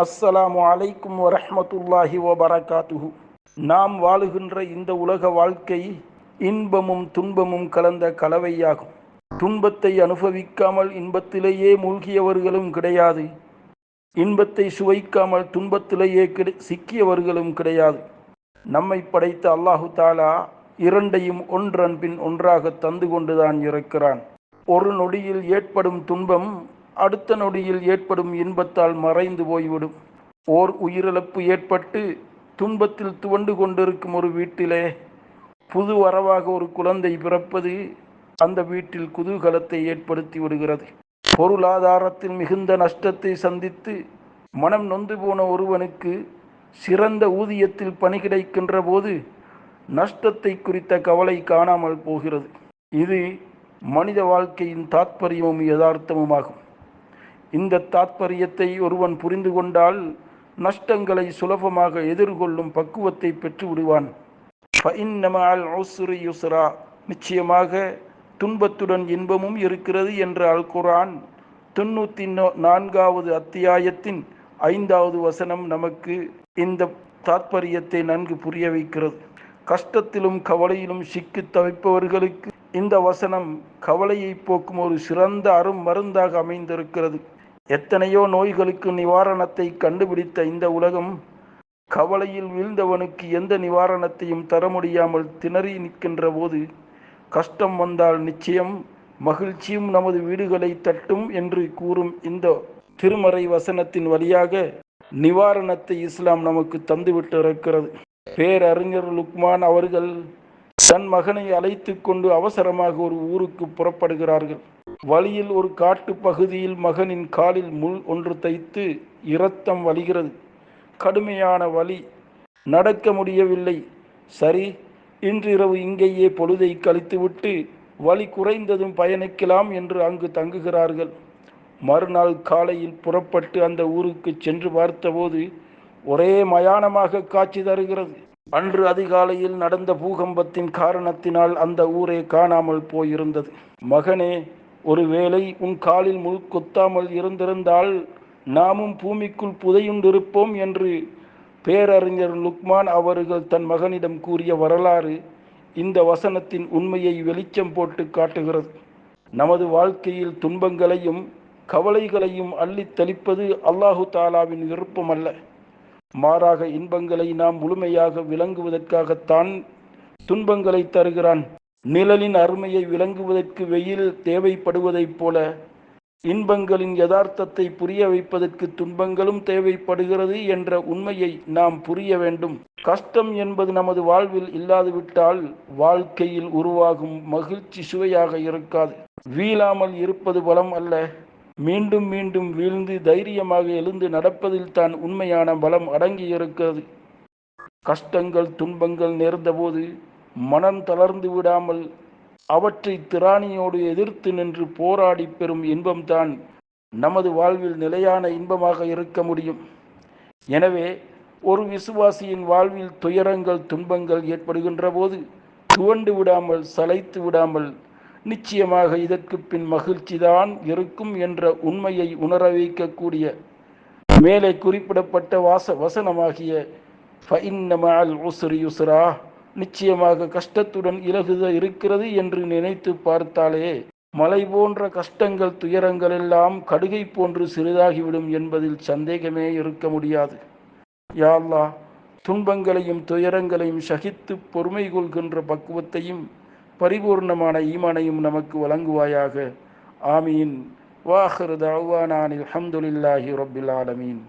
அஸ்ஸலாமு அலைக்கும் வரஹ்மத்துல்லாஹி வபரகாத்துஹு. நாம் வாழுகின்ற இந்த உலக வாழ்க்கை இன்பமும் துன்பமும் கலந்த கலவையாகும். துன்பத்தை அனுபவிக்காமல் இன்பத்திலேயே மூழ்கியவர்களும் கிடையாது, இன்பத்தை சுவைக்காமல் துன்பத்திலேயே சிக்கியவர்களும் கிடையாது. நம்மை படைத்த அல்லாஹு தாலா இரண்டையும் ஒன்றன் பின் ஒன்றாக தந்து கொண்டுதான் இருக்கிறான். ஒரு நொடியில் ஏற்படும் துன்பம் அடுத்த நொடியில் ஏற்படும் இன்பத்தால் மறைந்து போய்விடும். ஓர் உயிரிழப்பு ஏற்பட்டு துன்பத்தில் துவண்டு கொண்டிருக்கும் ஒரு வீட்டிலே புது வரவாக ஒரு குழந்தை பிறப்பது அந்த வீட்டில் குதூகலத்தை ஏற்படுத்தி விடுகிறது. பொருளாதாரத்தில் மிகுந்த நஷ்டத்தை சந்தித்து மனம் நொந்து போன ஒருவனுக்கு சிறந்த ஊதியத்தில் பணி கிடைக்கின்ற போது நஷ்டத்தை குறித்த கவலை காணாமல் போகிறது. இது மனித வாழ்க்கையின் தாத்பரியமும் யதார்த்தமுமாகும். இந்த தாத்பரியத்தை ஒருவன் புரிந்து கொண்டால் நஷ்டங்களை சுலபமாக எதிர்கொள்ளும் பக்குவத்தை பெற்று விடுவான். நிச்சயமாக துன்பத்துடன் இன்பமும் இருக்கிறது என்ற அல் குர்ஆன் 94வது அத்தியாயத்தின் 5வது வசனம் நமக்கு இந்த தாத்பரியத்தை நன்கு புரிய வைக்கிறது. கஷ்டத்திலும் கவலையிலும் சிக்கி தவிப்பவர்களுக்கு இந்த வசனம் கவலையை போக்கும் ஒரு சிறந்த அரும் மருந்தாக அமைந்திருக்கிறது. எத்தனையோ நோய்களுக்கு நிவாரணத்தை கண்டுபிடித்த இந்த உலகம் கவலையில் வீழ்ந்தவனுக்கு எந்த நிவாரணத்தையும் தர முடியாமல் திணறி நிற்கின்ற போது கஷ்டம் வந்தால் நிச்சயம் மகிழ்ச்சியும் நமது வீடுகளை தட்டும் என்று கூறும் இந்த திருமறை வசனத்தின் வழியாக நிவாரணத்தை இஸ்லாம் நமக்கு தந்துவிட்டு இருக்கிறது. பேரறிஞர் லுக்மான் அவர்கள் தன் மகனை அழைத்து கொண்டு அவசரமாக ஒரு ஊருக்கு புறப்படுகிறார்கள். வழியில் ஒரு காட்டு பகுதியில் மகனின் காலில் முள் ஒன்று தைத்து இரத்தம் வழிகிறது. கடுமையான வலி, நடக்க முடியவில்லை. சரி, இன்றிரவு இங்கேயே பொழுதை கழித்துவிட்டு வலி குறைந்ததும் பயணிக்கலாம் என்று அங்கு தங்குகிறார்கள். மறுநாள் காலையில் புறப்பட்டு அந்த ஊருக்கு சென்று பார்த்தபோது ஒரே மயானமாக காட்சி தருகிறது. அன்று அதிகாலையில் நடந்த பூகம்பத்தின் காரணத்தினால் அந்த ஊரே காணாமல் போயிருந்தது. மகனே, ஒருவேளை உன் காலில் முள் கொத்தாமல் இருந்திருந்தால் நாமும் பூமிக்குள் புதையுண்டிருப்போம் என்று பேரறிஞர் லுக்மான் அவர்கள் தன் மகனிடம் கூறிய வரலாறு இந்த வசனத்தின் உண்மையை வெளிச்சம் போட்டு காட்டுகிறது. நமது வாழ்க்கையில் துன்பங்களையும் கவலைகளையும் அள்ளித் தெளிப்பது அல்லாஹு தாலாவின் விருப்பம் அல்ல. மாறாக இன்பங்களை நாம் முழுமையாக விளங்குவதற்காகத்தான் துன்பங்களை தருகிறான். நிழலின் அருமையை விளங்குவதற்கு வெயில் தேவைப்படுவதைப் போல இன்பங்களின் யதார்த்தத்தை புரிய வைப்பதற்கு துன்பங்களும் தேவைப்படுகிறது என்ற உண்மையை நாம் புரிய வேண்டும். கஷ்டம் என்பது நமது வாழ்வில் இல்லாதுவிட்டால் வாழ்க்கையில் உருவாகும் மகிழ்ச்சி சுவையாக இருக்காது. வீழாமல் இருப்பது பலம் அல்ல, மீண்டும் மீண்டும் வீழ்ந்து தைரியமாக எழுந்து நடப்பதில் தான் உண்மையான பலம் அடங்கி இருக்கிறது. கஷ்டங்கள் துன்பங்கள் நேர்ந்தபோது மனம் தளர்ந்து விடாமல் அவற்றை திராணியோடு எதிர்த்து நின்று போராடி பெறும் இன்பம்தான் நமது வாழ்வில் நிலையான இன்பமாக இருக்க முடியும். எனவே ஒரு விசுவாசியின் வாழ்வில் துயரங்கள் துன்பங்கள் ஏற்படுகின்ற போது துவண்டு விடாமல் சளைத்து விடாமல் நிச்சயமாக இதற்கு பின் மகிழ்ச்சிதான் இருக்கும் என்ற உண்மையை உணர வைக்கக்கூடிய மேலே குறிப்பிடப்பட்ட வசனமாகிய ஃபஇன்ன மஅல் உஸ்ரி யுஸ்ரா, நிச்சயமாக கஷ்டத்துடன் இலகுத இருக்கிறது என்று நினைத்து பார்த்தாலே மலை போன்ற கஷ்டங்கள் துயரங்கள் எல்லாம் கடுகை போன்று சிறிதாகிவிடும் என்பதில் சந்தேகமே இருக்க முடியாது. யா அல்லாஹ், துன்பங்களையும் துயரங்களையும் சகித்து பொறுமை கொள்கின்ற பக்குவத்தையும் பரிபூர்ணமான ஈமானையும் நமக்கு வழங்குவாயாக. ஆமீன். வாஹிரு தஅவானா அல்ஹம்துலில்லாஹி ரப்பில் ஆலமீன்.